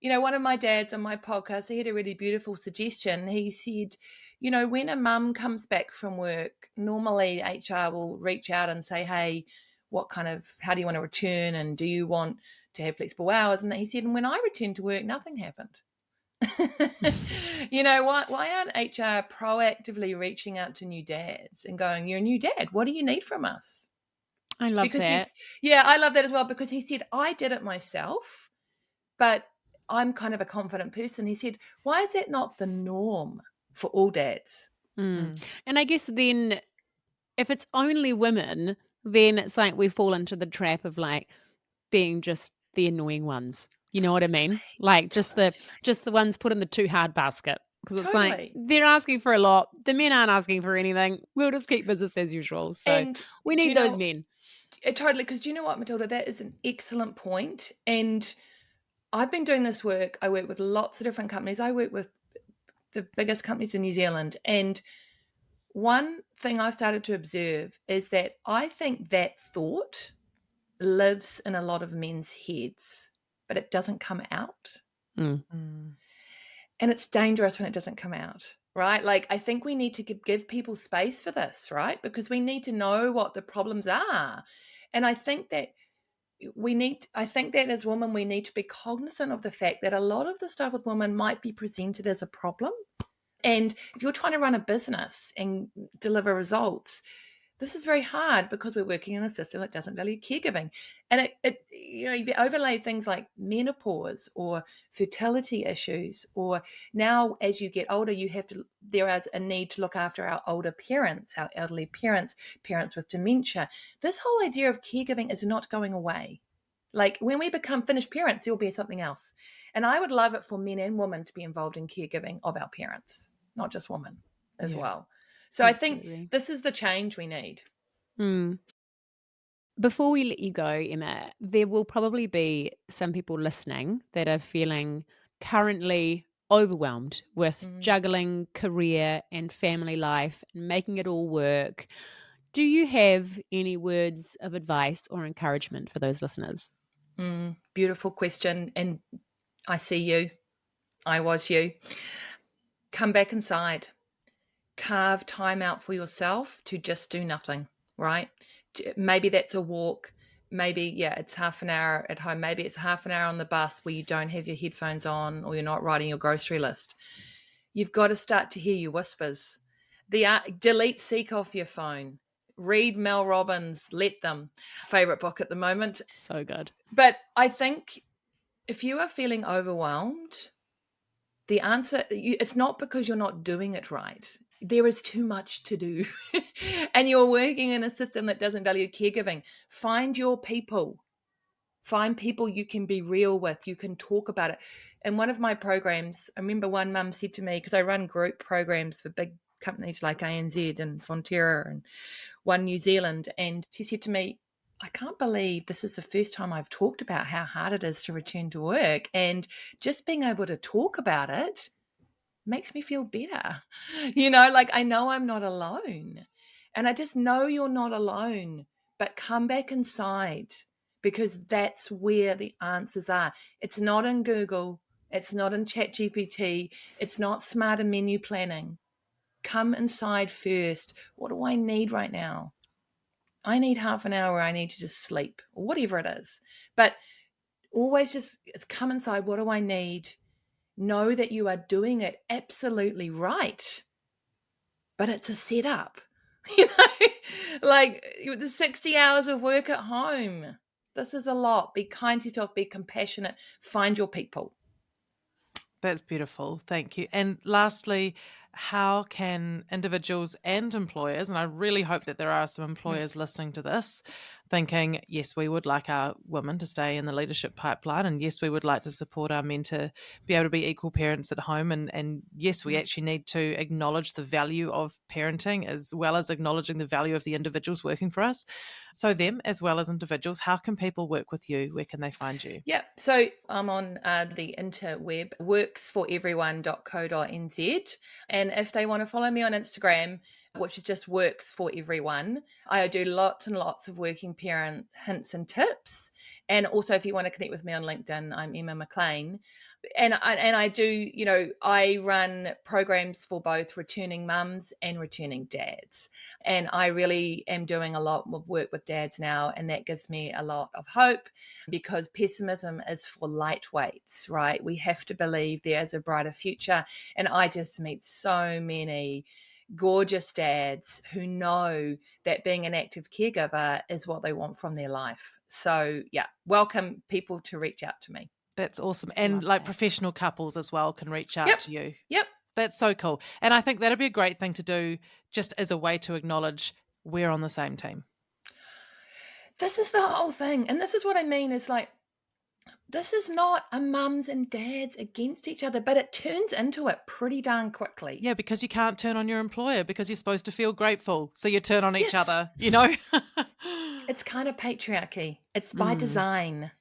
one of my dads on my podcast, he had a really beautiful suggestion. He said, when a mum comes back from work, normally HR will reach out and say, hey, how do you want to return? And do you want to have flexible hours? And he said, and when I returned to work, nothing happened. Why aren't HR proactively reaching out to new dads and going, you're a new dad, what do you need from us? I love that. I love that as well, because he said, I did it myself, but I'm kind of a confident person. He said, why is that not the norm for all dads? And I guess then if it's only women, then it's like we fall into the trap of like being just the annoying ones. You know what I mean? Like just the ones put in the too hard basket. Because it's like they're asking for a lot. The men aren't asking for anything. We'll just keep business as usual. So and we need those men. Totally. Because do you know what, Matilda? That is an excellent point. And I've been doing this work. I work with lots of different companies. I work with the biggest companies in New Zealand. And one thing I've started to observe is that I think that thought lives in a lot of men's heads, but it doesn't come out. And it's dangerous when it doesn't come out, right? Like, I think we need to give people space for this, right? Because we need to know what the problems are. And I think that as women, we need to be cognizant of the fact that a lot of the stuff with women might be presented as a problem. And if you're trying to run a business and deliver results, this is very hard because we're working in a system that doesn't value caregiving. And if you overlay things like menopause or fertility issues, or now as you get older, there is a need to look after our older parents, our elderly parents with dementia. This whole idea of caregiving is not going away. Like, when we become finished parents, there will be something else. And I would love it for men and women to be involved in caregiving of our parents, not just women as well. So absolutely. I think this is the change we need. Before we let you go, Emma, there will probably be some people listening that are feeling currently overwhelmed with juggling career and family life and making it all work. Do you have any words of advice or encouragement for those listeners? Beautiful question. And I see you. I was you. Come back inside. Carve time out for yourself to just do nothing, right? Maybe that's a walk. Maybe, it's half an hour at home. Maybe it's half an hour on the bus where you don't have your headphones on or you're not writing your grocery list. You've got to start to hear your whispers. Delete Seek off your phone. Read Mel Robbins, Let Them. Favorite book at the moment. So good. But I think if you are feeling overwhelmed, the answer, it's not because you're not doing it right. There is too much to do. And you're working in a system that doesn't value caregiving. Find your people. Find people you can be real with. You can talk about it. In one of my programs, I remember one mum said to me, because I run group programs for big companies like ANZ and Fonterra and One New Zealand, and she said to me, I can't believe this is the first time I've talked about how hard it is to return to work. And just being able to talk about it makes me feel better. Like I know I'm not alone. And I just know you're not alone, but come back inside because that's where the answers are. It's not in Google. It's not in ChatGPT. It's not smarter menu planning. Come inside first. What do I need right now? I need half an hour. I need to just sleep or whatever it is. But always it's come inside. What do I need? Know that you are doing it absolutely right. But it's a setup. Like the 60 hours of work at home. This is a lot. Be kind to yourself. Be compassionate. Find your people. That's beautiful. Thank you. And lastly, how can individuals and employers, and I really hope that there are some employers listening to this, thinking, yes, we would like our women to stay in the leadership pipeline, and yes, we would like to support our men to be able to be equal parents at home, and yes, we actually need to acknowledge the value of parenting as well as acknowledging the value of the individuals working for us. So them, as well as individuals, how can people work with you? Where can they find you? Yep. So I'm on the interweb, worksforeveryone.co.nz. And if they want to follow me on Instagram, which is just Works for Everyone, I do lots and lots of working parent hints and tips. And also, if you want to connect with me on LinkedIn, I'm Emma Mclean. And I do, I run programs for both returning mums and returning dads. And I really am doing a lot of work with dads now. And that gives me a lot of hope because pessimism is for lightweights, right? We have to believe there's a brighter future. And I just meet so many gorgeous dads who know that being an active caregiver is what they want from their life. So welcome people to reach out to me. That's awesome. And like professional couples as well can reach out to you. Yep. That's so cool. And I think that'd be a great thing to do just as a way to acknowledge we're on the same team. This is the whole thing. And this is what I mean is like, this is not a mums and dads against each other, but it turns into it pretty darn quickly. Yeah, because you can't turn on your employer because you're supposed to feel grateful. So you turn on each other, It's kind of patriarchy. It's by design,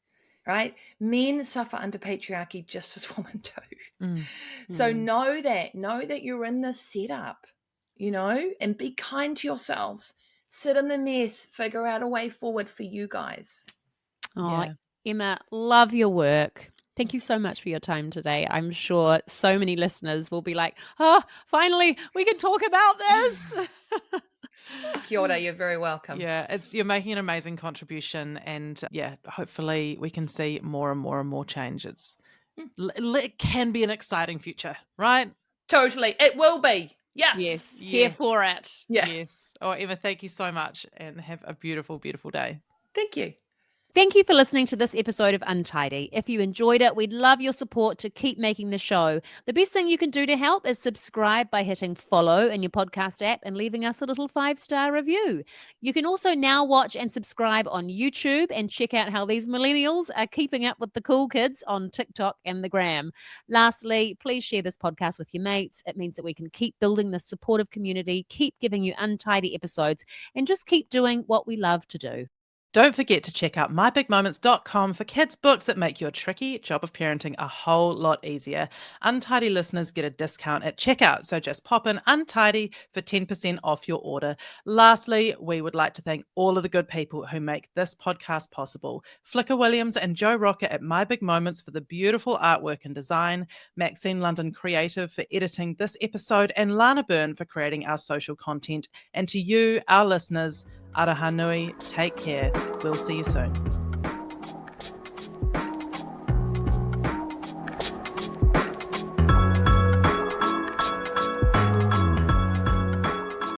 right? Men suffer under patriarchy just as women do. So know that you're in this setup, and be kind to yourselves. Sit in the mess, figure out a way forward for you guys. Oh, yeah. Emma, love your work. Thank you so much for your time today. I'm sure so many listeners will be like, oh, finally, we can talk about this. Kia ora, you're very welcome. Yeah, you're making an amazing contribution and hopefully we can see more and more and more change. It can be an exciting future, right? Totally. It will be. Yes. Here for it. Yeah. Yes. Oh, Emma, thank you so much and have a beautiful, beautiful day. Thank you. Thank you for listening to this episode of Untidy. If you enjoyed it, we'd love your support to keep making the show. The best thing you can do to help is subscribe by hitting follow in your podcast app and leaving us a little 5-star review. You can also now watch and subscribe on YouTube and check out how these millennials are keeping up with the cool kids on TikTok and the gram. Lastly, please share this podcast with your mates. It means that we can keep building this supportive community, keep giving you untidy episodes, and just keep doing what we love to do. Don't forget to check out mybigmoments.com for kids' books that make your tricky job of parenting a whole lot easier. Untidy listeners get a discount at checkout, so just pop in Untidy for 10% off your order. Lastly, we would like to thank all of the good people who make this podcast possible. Flicker Williams and Joe Rocker at My Big Moments for the beautiful artwork and design, Maxine London Creative for editing this episode, and Lana Byrne for creating our social content. And to you, our listeners, Araha nui, take care. We'll see you soon.